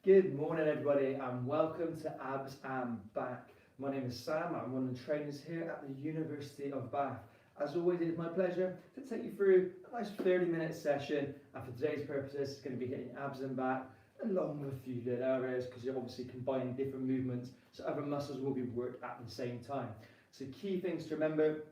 Good morning everybody and welcome to Abs and Back. My name is Sam, I'm one of the trainers here at the University of Bath. As always, it is my pleasure to take you through a nice 30-minute session, and for today's purposes it's going to be hitting abs and back along with a few little areas because you're obviously combining different movements so other muscles will be worked at the same time. So key things to remember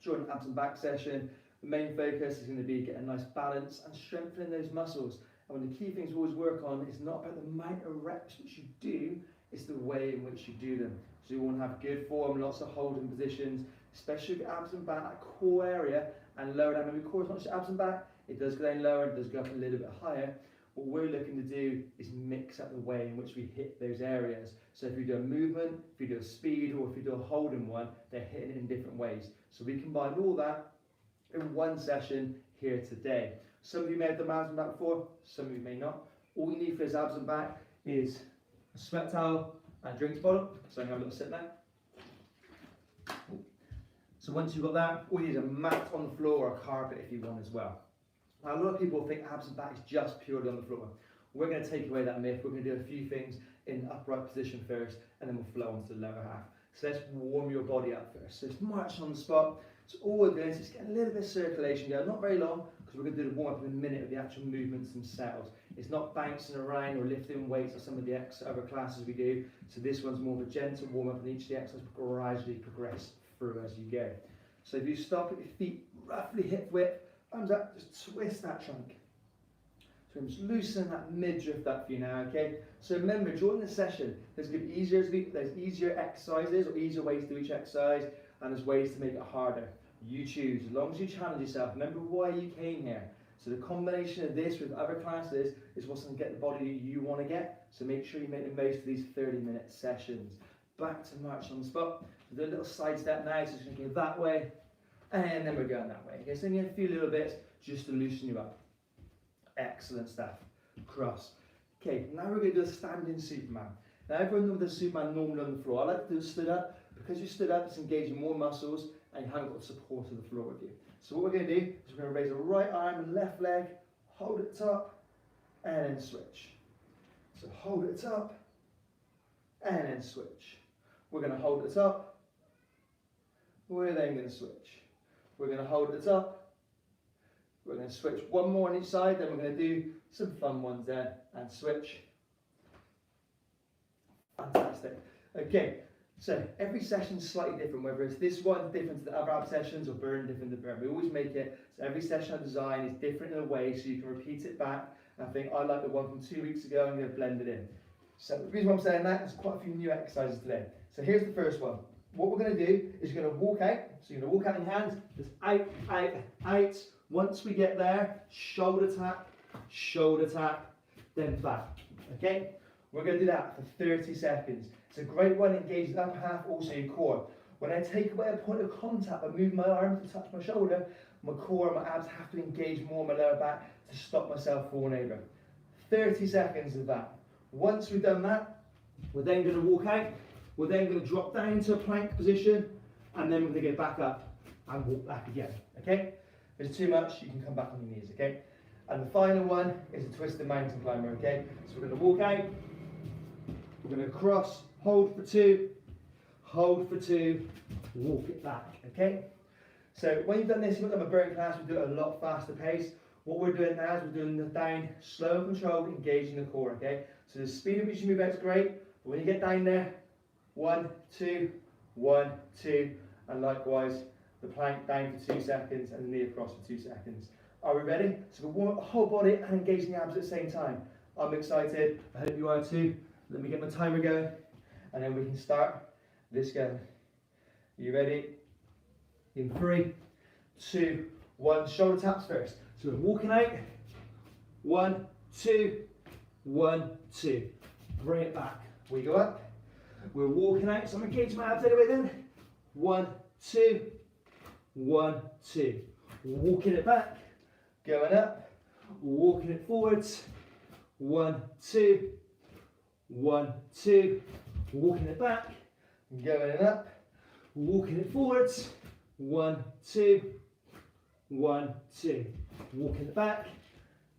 during an abs and back session, the main focus is going to be getting a nice balance and strengthening those muscles. And one of the key things we always work on is not about the amount of reps which you do, it's the way in which you do them. So you want to have good form, lots of holding positions, especially with abs and back, that core area, and lower down. Maybe core is not just abs and back, it does go down lower, it does go up a little bit higher. What we're looking to do is mix up the way in which we hit those areas. So if you do a movement, if you do a speed, or if you do a holding one, they're hitting it in different ways. So we combine all that in one session here today. Some of you may have done abs and back before, some of you may not. All you need for this abs and back is a sweat towel and a drinks bottle. So I'm going to have a little sit now. So once you've got that, all you need is a mat on the floor or a carpet if you want as well. Now a lot of people think abs and back is just purely on the floor. We're going to take away that myth. We're going to do a few things in upright position first and then we'll flow onto the lower half. So let's warm your body up first. So it's march on the spot. So all we're doing is just get a little bit of circulation going, not very long, because we're going to do the warm up in a minute of the actual movements themselves. It's not bouncing around or lifting weights or some of the other classes we do. So this one's more of a gentle warm up, and each of the exercises gradually progress through as you go. So if you stop at your feet roughly hip width, arms up, just twist that trunk. So I'm just loosening that midriff up for you now, okay? So remember, during the session, there's easier exercises or easier ways to do each exercise, and there's ways to make it harder. You choose, as long as you challenge yourself. Remember why you came here. So the combination of this with other classes is what's going to get the body that you want to get. So make sure you make the most of these 30-minute sessions. Back to march on the spot. So do a little side step now, so it's going to go that way, and then we're going that way. Okay, so you have a few little bits just to loosen you up. Excellent stuff. Cross. Okay, now we're going to do a standing Superman. Now everyone knows the Superman normally on the floor. I like to do a stood up. Because you stood up, it's engaging more muscles and you haven't got the support of the floor with you. So what we're going to do is we're going to raise the right arm and left leg, hold it top, and then switch. So hold it top, and then switch. We're going to hold it top, we're then going to switch. We're going to hold it top, we're going to switch one more on each side, then we're going to do some fun ones there, and switch. Fantastic. Okay. So every session is slightly different, whether it's this one different to the other ab sessions or burn different to burn. We always make it so every session I design is different in a way so you can repeat it back. And I think I like the one from 2 weeks ago and I'm going to blend it in. So the reason why I'm saying that is quite a few new exercises today. So here's the first one. What we're going to do is you're going to walk out. So you're going to walk out in your hands, just out, out, out. Once we get there, shoulder tap, then back. Okay? We're going to do that for 30 seconds. It's a great one, engage the upper half, also your core. When I take away a point of contact, I move my arm to touch my shoulder, my core and my abs have to engage more in my lower back to stop myself falling over. 30 seconds of that. Once we've done that, we're then going to walk out, we're then going to drop down into a plank position, and then we're going to go back up and walk back again, okay? If it's too much, you can come back on your knees, okay? And the final one is a twisted mountain climber, okay? So we're going to walk out, we're going to cross, hold for two, walk it back, okay? So when you've done this, you've got a burn class, we do it at a lot faster pace. What we're doing now is we're doing the down, slow and controlled, engaging the core, okay? So the speed at which you move out is great, but when you get down there, 1, 2, 1, 2, and likewise, the plank down for 2 seconds and the knee across for 2 seconds. Are we ready? So we warm up the whole body and engaging the abs at the same time. I'm excited, I hope you are too. Let me get my timer going, and then we can start this going. Are you ready? In 3, 2, 1. Shoulder taps first. So we're walking out. 1, 2, 1, 2. Bring it back. We go up. We're walking out. So I'm engaging my abs anyway then. 1, 2, 1, 2. Walking it back. Going up. Walking it forwards. 1, 2. 1, 2, walking it back, going up, walking it forwards, 1, 2, 1, 2, walking it back,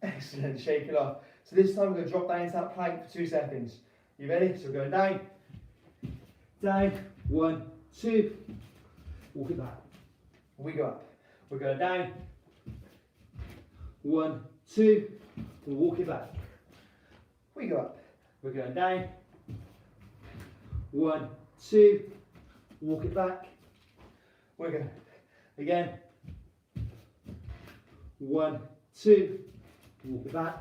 excellent, shake it off. So this time we're going to drop down into that plank for 2 seconds. You ready? So we're going down, down, 1, 2, walk it back. We go up. We're going down, 1, 2, we'll walk it back. We go up. We're going down, 1, 2, walk it back. We're going again, 1, 2, walk it back.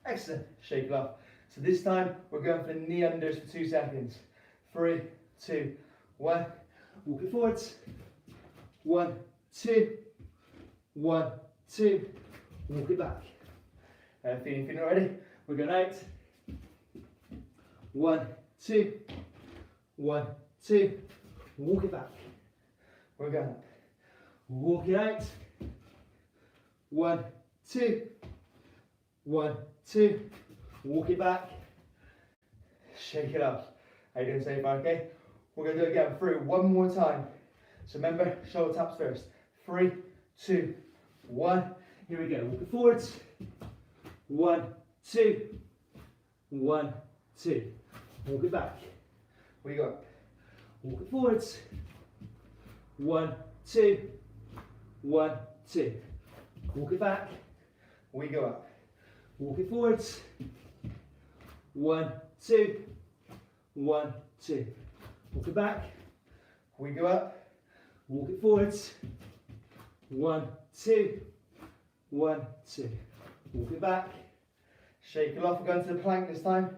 Excellent. Shake it off. So this time we're going for the knee unders for 2 seconds. 3, 2, 1. Walk it forwards. 1, 2, 1, 2. Walk it back. Feeling ready? We're going out. 1, 2, 1, 2. Walk it back. We're going up. Walk it out. 1, 2, 1, 2. Walk it back. Shake it off. How you doing so far? Okay. We're going to do it again through one more time. So remember, shoulder taps first. 3, 2, 1. Here we go. Walk it forwards. 1, 2, 1, 2. Walk it back. We go up. Walk it forwards. 1, 2, 1, 2. Walk it back. We go up. Walk it forwards. 1, 2, 1, 2. Walk it back. We go up. Walk it forwards. 1, 2, 1, 2. Walk it back. Shake it off. We're going to the plank this time.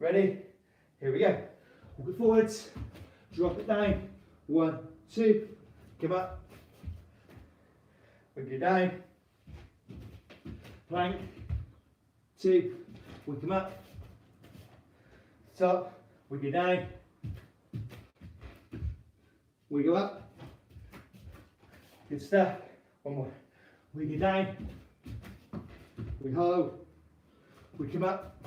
Ready? Here we go. Walk it forwards. Drop it down. 1, 2. Come up. We go down. Plank. 2. We come up. Top. We go down. We go up. Good stuff. One more. We go down. We hold. We come up.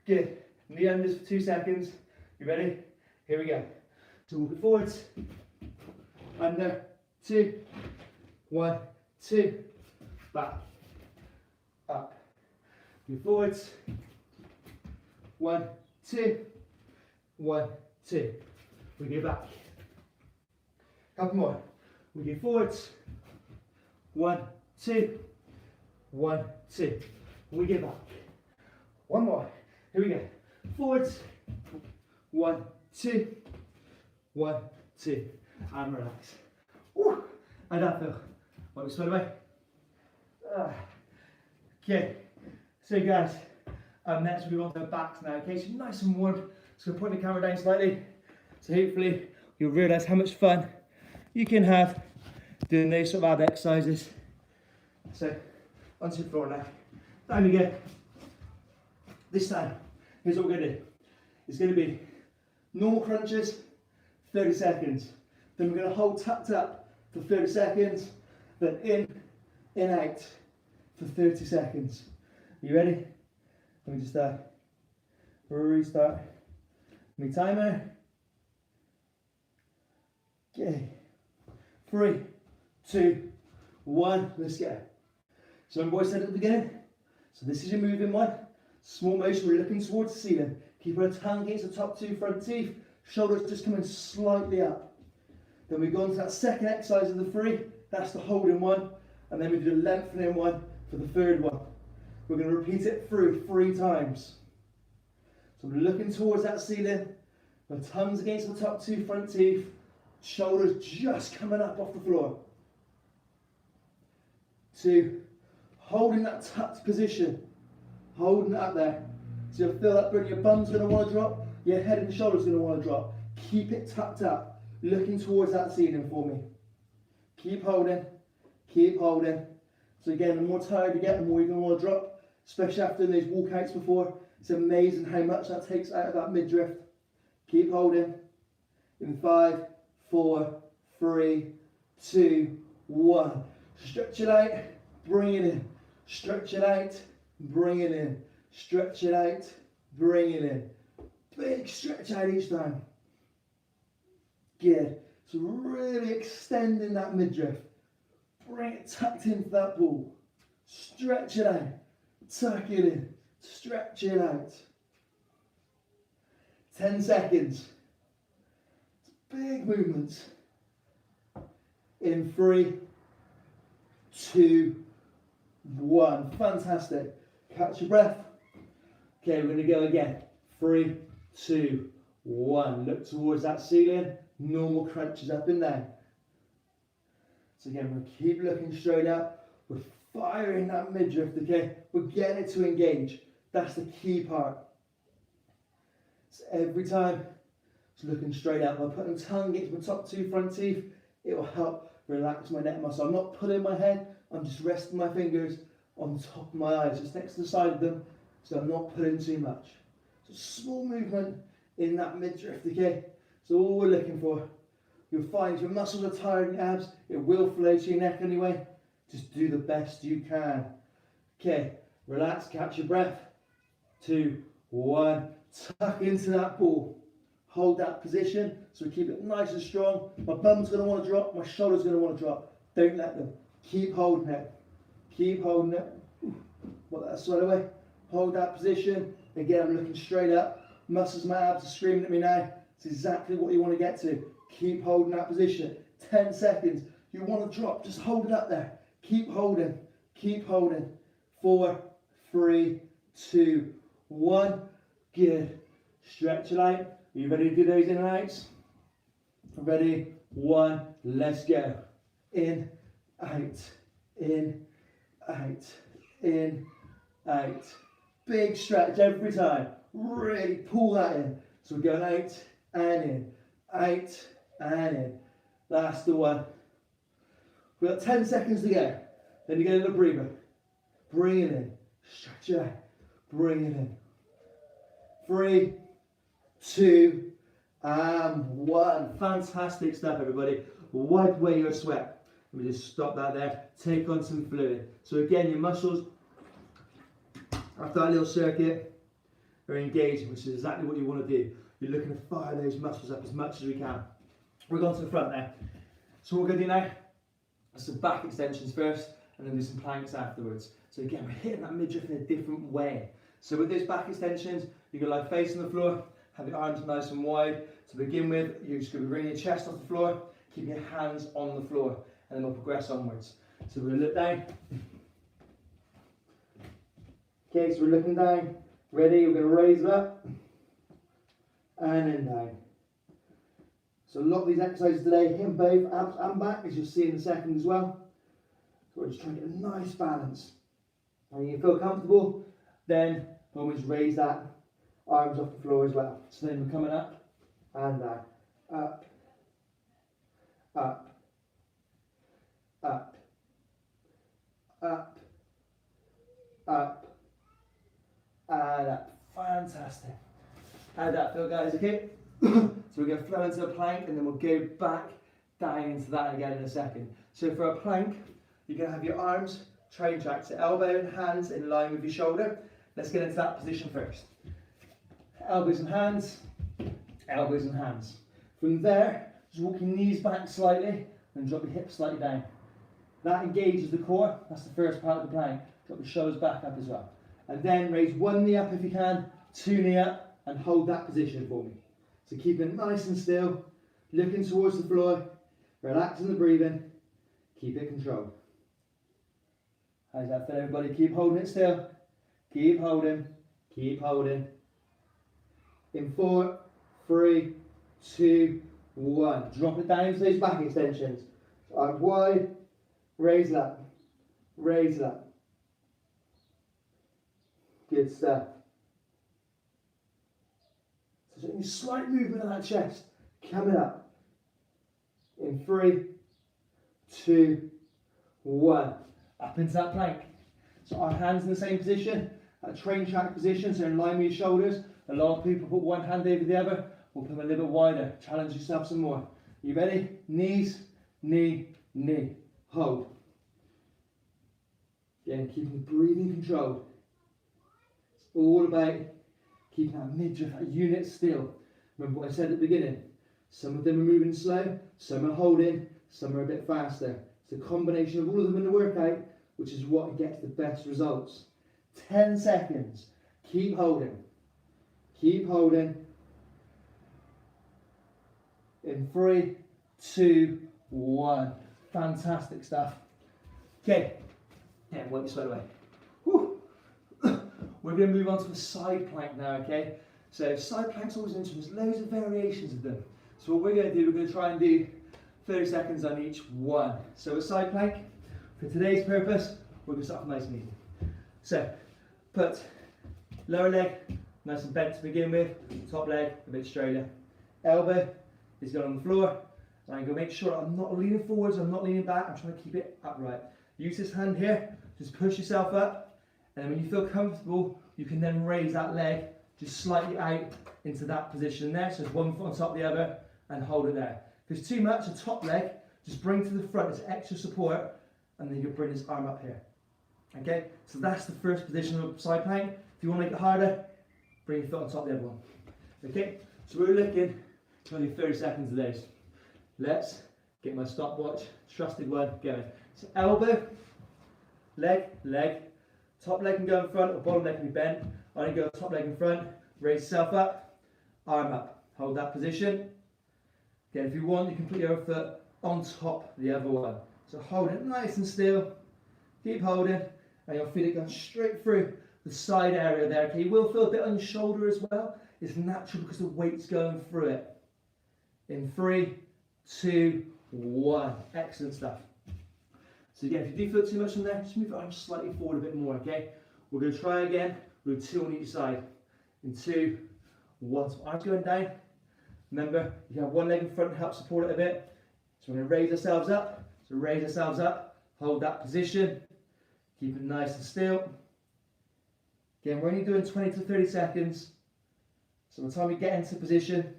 Good. Knee unders for 2 seconds. You ready? Here we go. So walk it forwards. Under. 2. 1, 2. Back. Up. Go forwards. 1, 2. 1, 2. We go back. Couple more. We go forwards. 1, 2. 1, 2. We go back. One more. Here we go. Forwards. 1, 2. 1, 2. And relax. Woo. How'd that feel? What we spun away? Okay. So guys, next we move on to the backs now. Okay, so nice and warm. Just gonna point the camera down slightly. So hopefully you'll realise how much fun you can have doing those sort of ab exercises. So onto the floor now. Down we go. This time, here's what we're going to do. It's going to be normal crunches, 30 seconds. Then we're going to hold tucked up for 30 seconds. Then in, out for 30 seconds. Are you ready? Let me just restart my timer. Okay. 3, 2, 1. Let's go. So remember what I said at the beginning? So this is your moving one. Small motion, we're looking towards the ceiling. Keep our tongue against the top 2 front teeth. Shoulders just coming slightly up. Then we go on to that second exercise of the 3. That's the holding one. And then we do the lengthening one for the third one. We're going to repeat it through 3 times. So we're looking towards that ceiling. Our tongues against the top 2 front teeth. Shoulders just coming up off the floor. 2. Holding that tucked position. Holding it up there. So you'll feel that burn. Your bum's going to want to drop. Your head and shoulders going to want to drop. Keep it tucked up. Looking towards that ceiling for me. Keep holding. Keep holding. So again, the more tired you get, the more you're going to want to drop. Especially after those walkouts before. It's amazing how much that takes out of that midriff. Keep holding. In 5, 4, 3, 2, 1. Stretch it out. Bring it in. Stretch it out. Bring it in. Stretch it out. Bring it in. Big stretch out each time. Good. So really extending that midriff. Bring it tucked into that ball. Stretch it out. tuck it in, stretch it out. 10 seconds. Big movements. In 3, 2, 1. Fantastic. Catch your breath. Okay, we're going to go again. 3, 2, 1. Look towards that ceiling. Normal crunches up and down. So again, we'll keep looking straight up. We're firing that midriff, okay? We're getting it to engage. That's the key part. So every time, just looking straight up. I'm putting tongue against my top 2 front teeth. It will help relax my neck muscle. I'm not pulling my head. I'm just resting my fingers on top of my eyes, just next to the side of them, so I'm not pulling too much. So small movement in that midriff, okay? So all we're looking for, you'll find your muscles are tired in your abs, it will flow to your neck anyway. Just do the best you can. Okay, relax, catch your breath. 2, 1, tuck into that ball. Hold that position, so we keep it nice and strong. My bum's going to want to drop, my shoulder's going to want to drop. Don't let them. Keep holding it. Keep holding it. Put that side away. Hold that position. Again, I'm looking straight up. Muscles, my abs are screaming at me now. It's exactly what you want to get to. Keep holding that position. 10 seconds. You want to drop, just hold it up there. Keep holding. Keep holding. 4, 3, 2, 1. Good. Stretch it out. Are you ready to do those in and outs? Ready? 1. Let's go. In, out, in, out, in, out. Big stretch every time. Really pull that in. So we're going out and in, out and in. That's the one. We've got 10 seconds to go. Then you get into the breather. Bring it in. Stretch it out. Bring it in. 3, 2, and 1. Fantastic stuff, everybody. Wipe away your sweat. Let me just stop that there. Take on some fluid. So again, your muscles, after that little circuit, are engaging, which is exactly what you want to do. You're looking to fire those muscles up as much as we can. We're going to the front there. So what we're going to do now, some back extensions first, and then do some planks afterwards. So again, we're hitting that midriff in a different way. So with those back extensions, you're going to lie face on the floor, have your arms nice and wide. To begin with, you're just going to be bringing your chest off the floor, keep your hands on the floor, and then we'll progress onwards. So we're going to look down. Okay, so we're looking down. Ready? We're going to raise it up, and then down. So a lot of these exercises today, hitting both abs and back, as you'll see in a second as well. So we're just trying to get a nice balance. And you feel comfortable, then always raise that arms off the floor as well. So then we're coming up and down, up, up, up, up, up, and up. Fantastic. How did that feel, guys? Okay. So we're going to flow into a plank, and then we'll go back down into that again in a second. So for a plank, you're going to have your arms train track, so elbow and hands in line with your shoulder. Let's get into that position first. Elbows and hands, elbows and hands. From there, just walk your knees back slightly and drop your hips slightly down. That engages the core. That's the first part of the plank. Drop your shoulders back up as well. And then raise one knee up if you can, 2 knee up, and hold that position for me. So keep it nice and still, looking towards the floor, relaxing the breathing, keep it controlled. How's that feel, everybody? Keep holding it still. Keep holding, keep holding. In 4, 3, 2, 1. Drop it down to those back extensions. Arms wide, raise it up, raise it up. Good stuff. So any slight movement of that chest coming up. In 3, 2, 1. Up into that plank. So our hands in the same position, that train track position, so in line with your shoulders. A lot of people put one hand over the other. We'll put them a little bit wider. Challenge yourself some more. You ready? Knees, knee, knee. Hold. Again, keeping the breathing controlled. It's all about keeping that midriff, that unit still. Remember what I said at the beginning. Some of them are moving slow, some are holding, some are a bit faster. It's a combination of all of them in the workout, which is what gets the best results. 10 seconds. Keep holding. Keep holding. In 3, 2, 1. Fantastic stuff. Okay. And wipe your sweat away. Whew. We're going to move on to a side plank now, okay? So side planks always interesting. There's loads of variations of them. So what we're going to do, we're going to try and do 30 seconds on each one. So a side plank, for today's purpose, we're going to start off nice and easy. So put lower leg nice and bent to begin with, top leg a bit straighter. Elbow is going on the floor. And I'm going to make sure I'm not leaning forwards, I'm not leaning back, I'm trying to keep it upright. Use this hand here, just push yourself up, and then when you feel comfortable, you can then raise that leg just slightly out into that position there. So it's one foot on top of the other, and hold it there. If it's too much, the top leg, just bring to the front as extra support, and then you bring this arm up here. Okay, so that's the first position of side plank. If you want to make it harder, bring your foot on top of the other one. Okay, so we're looking to only 30 seconds of those. Let's get my stopwatch, trusted one, going. So elbow, leg, leg, top leg can go in front or bottom leg can be bent. I'm going to go top leg in front, raise yourself up, arm up, hold that position. Again, if you want, you can put your other foot on top of the other one. So hold it nice and still, keep holding, and you'll feel it going straight through the side area there. Okay, you will feel a bit on your shoulder as well. It's natural because the weight's going through it. In 3, 2, 1. Excellent stuff. So again, if you do feel too much on there, just move your arms slightly forward a bit more, okay? We're going to try again. We'll do 2 on each side. In 2, 1. So arms going down. Remember, you can have one leg in front and help support it a bit. So we're going to raise ourselves up. So raise ourselves up. Hold that position. Keep it nice and still. Again, we're only doing 20 to 30 seconds. So by the time we get into position,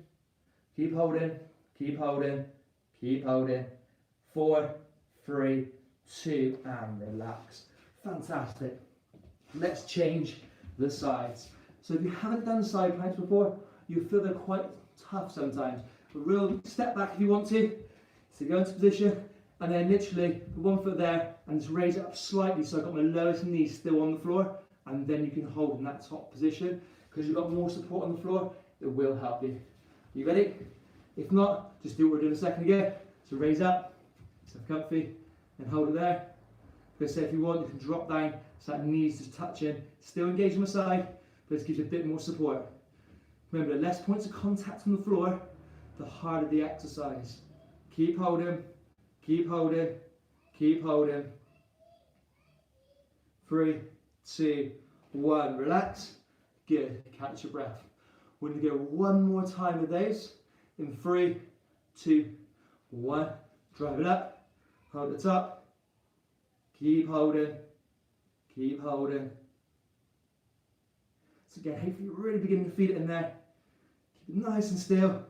keep holding, keep holding, keep holding. 4, 3, 2, and relax. Fantastic. Let's change the sides. So if you haven't done side planks before, you'll feel they're quite tough sometimes. But real step back if you want to. So go into position, and then literally put one foot there and just raise it up slightly so I've got my lowest knee still on the floor, and then you can hold in that top position. Because you've got more support on the floor, it will help you. Are you ready? If not, just do what we were doing a second ago. So raise up, so comfy, and hold it there. Because say if you want, you can drop down so that knee's just touching. Still engaging the side, but it gives you a bit more support. Remember, the less points of contact on the floor, the harder the exercise. Keep holding, keep holding, keep holding. 3, 2, 1. Relax. Good. Catch your breath. We're going to go one more time with those. In 3, 2, 1. Drive it up. Hold the top. Keep holding. Keep holding. So again, hopefully you're really beginning to feel it in there. Keep it nice and still.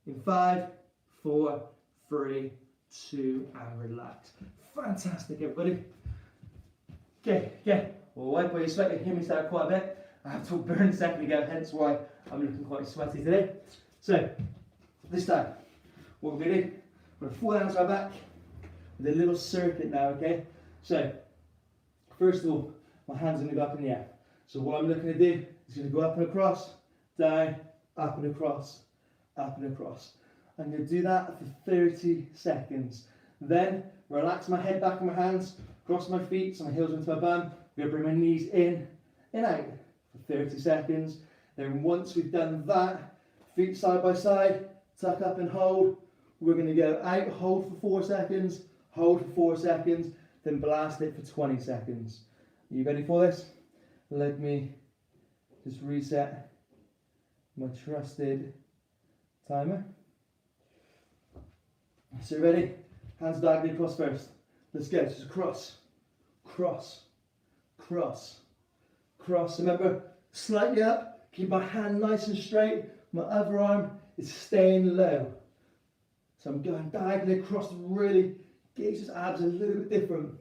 In 5, 4, 3, 2, and relax. Fantastic, everybody. Okay, again, we'll wipe away your sweat. You can hear me start quite a bit. I have to burn a second ago, hence why I'm looking quite sweaty today. So, this time, what we're going to do, we're going to fall down to our back with a little circuit now, okay? So, first of all, my hands are going to go up in the air. So what I'm looking to do is going to go up and across, down, up and across, up and across. I'm going to do that for 30 seconds. Then, relax my head back on my hands, cross my feet so my heels into my bum. I'm going to bring my knees in and out for 30 seconds. Then once we've done that, feet side by side, tuck up and hold. We're going to go out, hold for 4 seconds, hold for 4 seconds, then blast it for 20 seconds. Are you ready for this? Let me just reset my trusted timer. So ready? Hands diagonally across first. Let's go. Just cross, cross, cross, cross. Remember, slightly up. Keep my hand nice and straight. My other arm is staying low. So I'm going diagonally across to really gauge those abs a little bit different.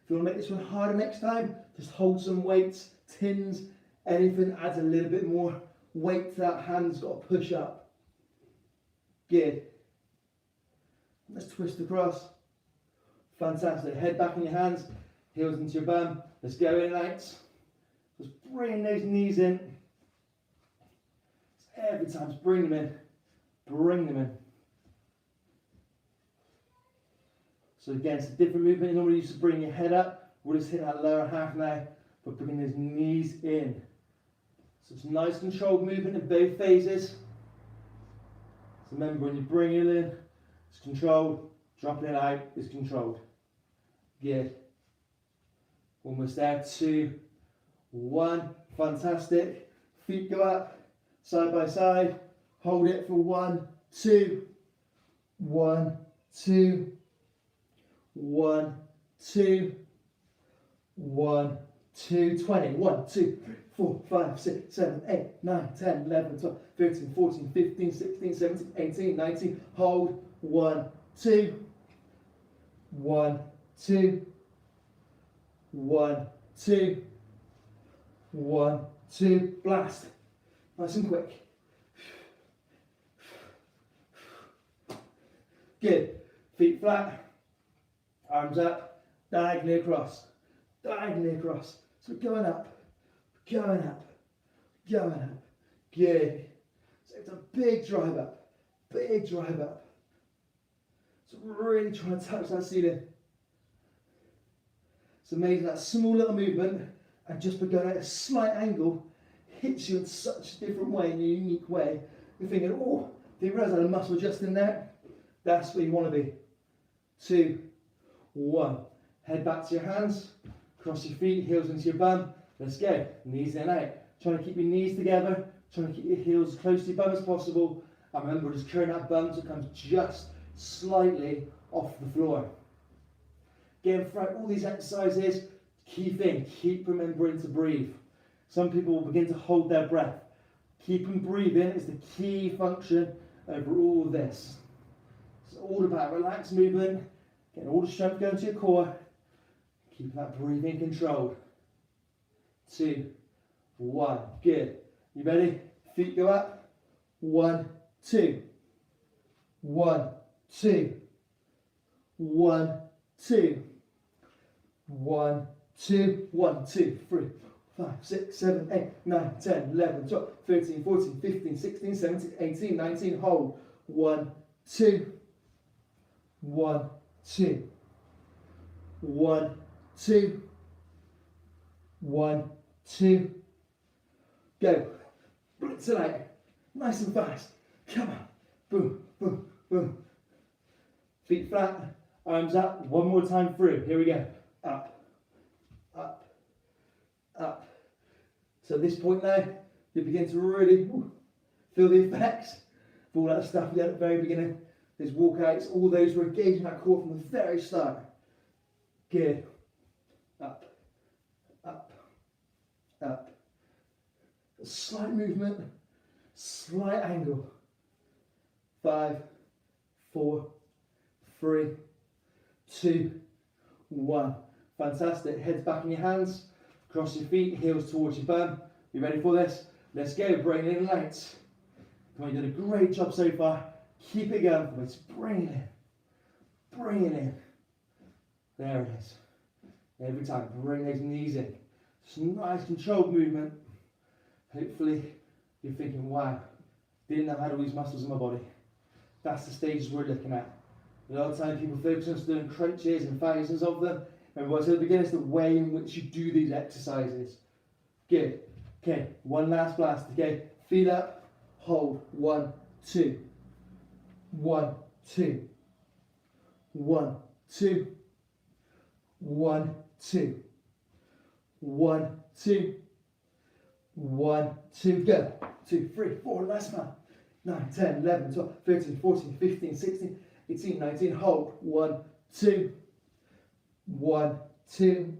If you want to make this one harder next time, just hold some weights, tins, anything adds a little bit more weight to that hand's got to push up. Good. Let's twist across. Fantastic. Head back in your hands. heels into your bum. Let's go in and out. Just bring those knees in. Every time, just bring them in. Bring them in. So again, it's a different movement. You normally used to bring your head up. We'll just hit that lower half now, but bringing those knees in. So it's a nice controlled movement in both phases. So remember, when you bring it in, it's controlled. Dropping it out is controlled. Good. Almost there. 2, 1. Fantastic. Feet go up, side by side. Hold it for 1, 2. 1, 2. 1, 2. 1, 2. 20. 1, 2, 3, 4, 5, 6, 7, 8, 9, 10, 11, 12, 13, 14, 15, 16, 17, 18, 19. Hold. 1, 2. 1, 2. 1, 2. 1, 2. Blast. Nice and quick. Good. Feet flat. Arms up. Diagonally across. Diagonally across. So going up. Going up. Going up. Good. So it's a big drive up. Big drive up. So really trying to touch that ceiling. It's amazing that small little movement, and just by going at a slight angle, hits you in such a different way, in a unique way. You're thinking, oh, didn't realise I had a muscle just in there. That's where you want to be. 2, 1. Head back to your hands, cross your feet, heels into your bum. Let's go. Knees in and out. Trying to keep your knees together, trying to keep your heels as close to your bum as possible. And remember, just curling that bum so it comes just slightly off the floor. Again, throughout all these exercises, key thing, keep remembering to breathe. Some people will begin to hold their breath. Keeping breathing is the key function over all this. It's all about relaxed movement, getting all the strength going to your core, keep that breathing controlled. 2, 1, good. You ready? Feet go up. 1, 2. 1, 2. 1, 2. 1, 2. 1, 2, 3, 5, 6, 7, 8, 9, 10, 11, 12, 13, 14, 15, 16, 17, 18, 19. Hold. 1, 2. 1, 2. 1, 2. 1, 2. Go. Blitz it out. Nice and fast. Come on. Boom, boom, boom. Feet flat. Arms up. One more time through. Here we go. Up. Up. Up. So at this point now, you begin to really feel the effects of all that stuff we did at the very beginning. Those walkouts, all those were engaging that core from the very start. Good. Up. Up. Up. A slight movement, slight angle. 5, 4, 3, 2, 1. Fantastic. Heads back in your hands. Cross your feet, heels towards your bum. You ready for this? Let's go. Bring it in and out. Come on, you did a great job so far. Keep it going. Let's bring it in. Bring it in. There it is. Every time, bring those knees in. Just a nice controlled movement. Hopefully you're thinking, wow, didn't know I had all these muscles in my body. That's the stages we're looking at. A lot of time people focus on doing crunches and thousands of them. Remember what I said at the beginning, it's the way in which you do these exercises. Good. Okay, one last blast. Okay, feet up, hold. 1, 2. 1, 2. 1, 2. 1, 2. 1, 2. 1, 2, go. 2, 3, 4, last one. 9, 10, 11, 12, 13, 14, 15, 16, 18, 19, hold. 1, 2. 1, 2.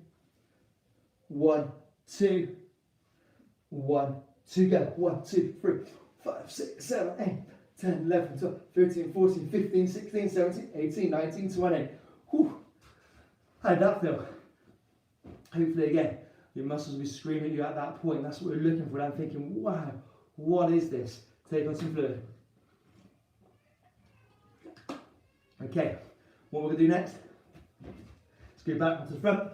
1, 2. 1, 2, go. 1, 2, 3, 5, 6, 7, 8, 10, 11, 12, 13, 14, 15, 16, 17, 18, 19, 20. Whew. How'd that feel? Hopefully again, your muscles will be screaming at you at that point. That's what we're looking for. I'm thinking, wow, what is this? Take on some fluid. Okay, what we're going to do next, let's go back onto the front.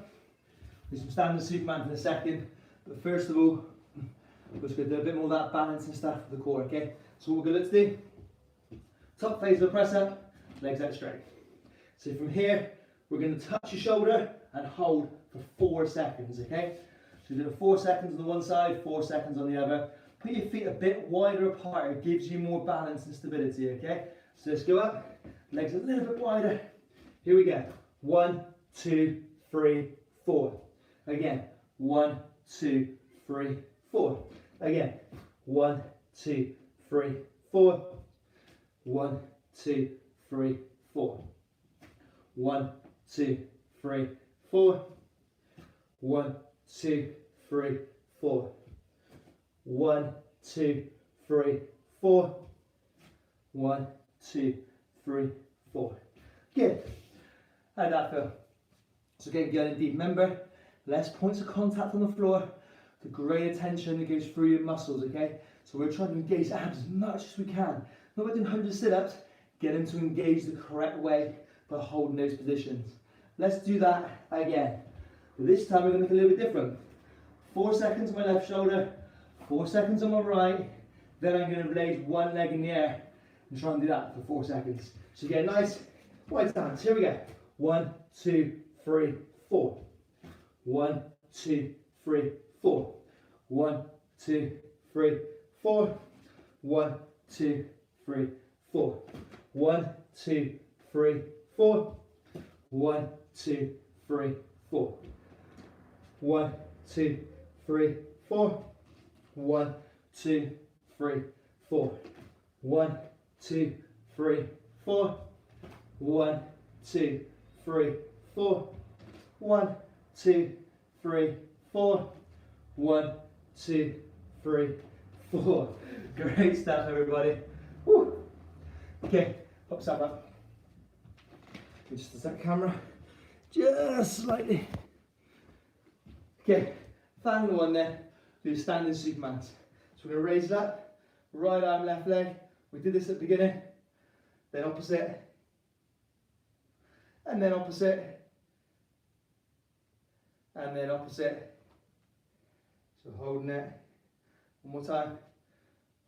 Do some standing Superman in a second, but first of all, we're just going to do a bit more of that balance and stuff for the core, okay? So what we're going to do, top phase of the press up, legs out straight. So from here, we're going to touch your shoulder and hold for 4 seconds, okay? So you're doing 4 seconds on the one side, 4 seconds on the other. Put your feet a bit wider apart, it gives you more balance and stability, okay? So let's go up, legs a little bit wider. Here we go. 1, 2, 3, 4. Again, 1, 2, 3, 4. Again, 1, 2, 3, 4. 1, 2, 3, 4. 1, 2, 3, 4. 1, 2, 3, 4. 1, 2, 3, 4. 1, 2, 3, 4. Good. How'd that feel? So again, going deep. Remember, less points of contact on the floor, the greater tension that goes through your muscles, okay? So we're trying to engage the abs as much as we can. Not by doing 100 sit-ups, get them to engage the correct way by holding those positions. Let's do that again. But this time we're going to make it a little bit different. 4 seconds on my left shoulder, 4 seconds on my right, then I'm going to raise one leg in the air and try and do that for 4 seconds. So get nice wide stance. Here we go. 1, 2, 3, 4. 1, 2, 3, 4. 1, 2, 3, 4. 1, 2, 3, 4. 1, 2, 3, 4. 1, 2, 3, 4. 1, 2, 3, 4. 1, 2, 3, 4. 1, 2, 3, 4. 1, 2, 3, 4. 1, 2, 3, 4. 1, 2, 3, 4. Great stuff, everybody. Woo. Okay, pop yourself up. Just a sec, camera. Just slightly. Okay, final one then. Do standing Supermans. So we're going to raise it up. Right arm, left leg. We did this at the beginning. Then opposite. And then opposite. And then opposite. So holding it. One more time.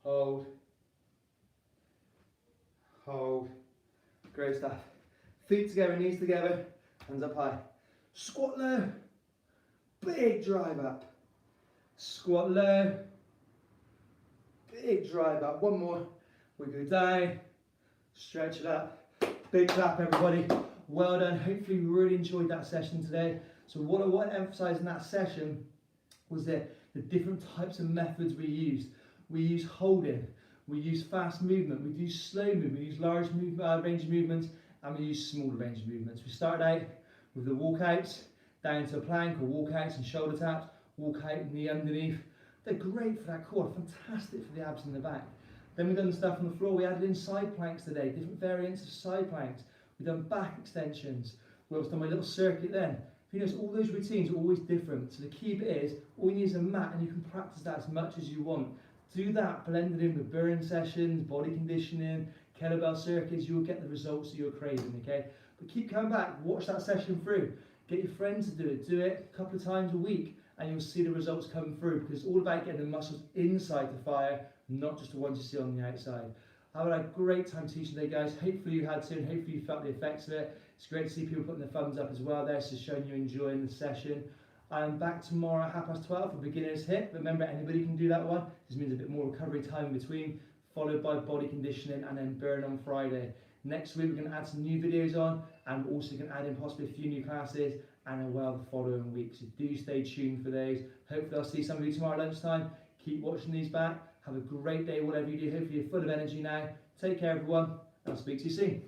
Hold. Hold. Great stuff. Feet together, knees together, hands up high. Squat low. Big drive up. Squat low. Big drive up. One more. We go down. Stretch it up. Big clap, everybody. Well done. Hopefully you really enjoyed that session today. So what I want to emphasize in that session was the different types of methods we used. We use holding, we use fast movement, we use slow movement, we use large range of movements, and we use smaller range of movements. We started out with the walkouts, down to a plank, or walkouts and shoulder taps, walk out, knee underneath. They're great for that core, fantastic for the abs in the back. Then we've done stuff on the floor. We added in side planks today, different variants of side planks. We've done back extensions. We also done my little circuit then. You notice all those routines are always different. So the key bit is, all you need is a mat and you can practice that as much as you want. Do that, blend it in with burn sessions, body conditioning, kettlebell circuits, you'll get the results that you're craving, okay? But keep coming back, watch that session through. Get your friends to do it a couple of times a week, and you'll see the results come through, because it's all about getting the muscles inside the fire, not just the ones you see on the outside. I had a great time teaching today, guys. Hopefully you had to, and hopefully you felt the effects of it. It's great to see people putting their thumbs up as well there, so showing you're enjoying the session. I am back tomorrow at 12:30 for beginner's hit. Remember, anybody can do that one. This means a bit more recovery time in between, followed by body conditioning and then burn on Friday. Next week we're going to add some new videos on, and we're also going to add in possibly a few new classes and a well the following week. So do stay tuned for those. Hopefully I'll see some of you tomorrow lunchtime. Keep watching these back. Have a great day, whatever you do. Hopefully you're full of energy now. Take care, everyone. I'll speak to you soon.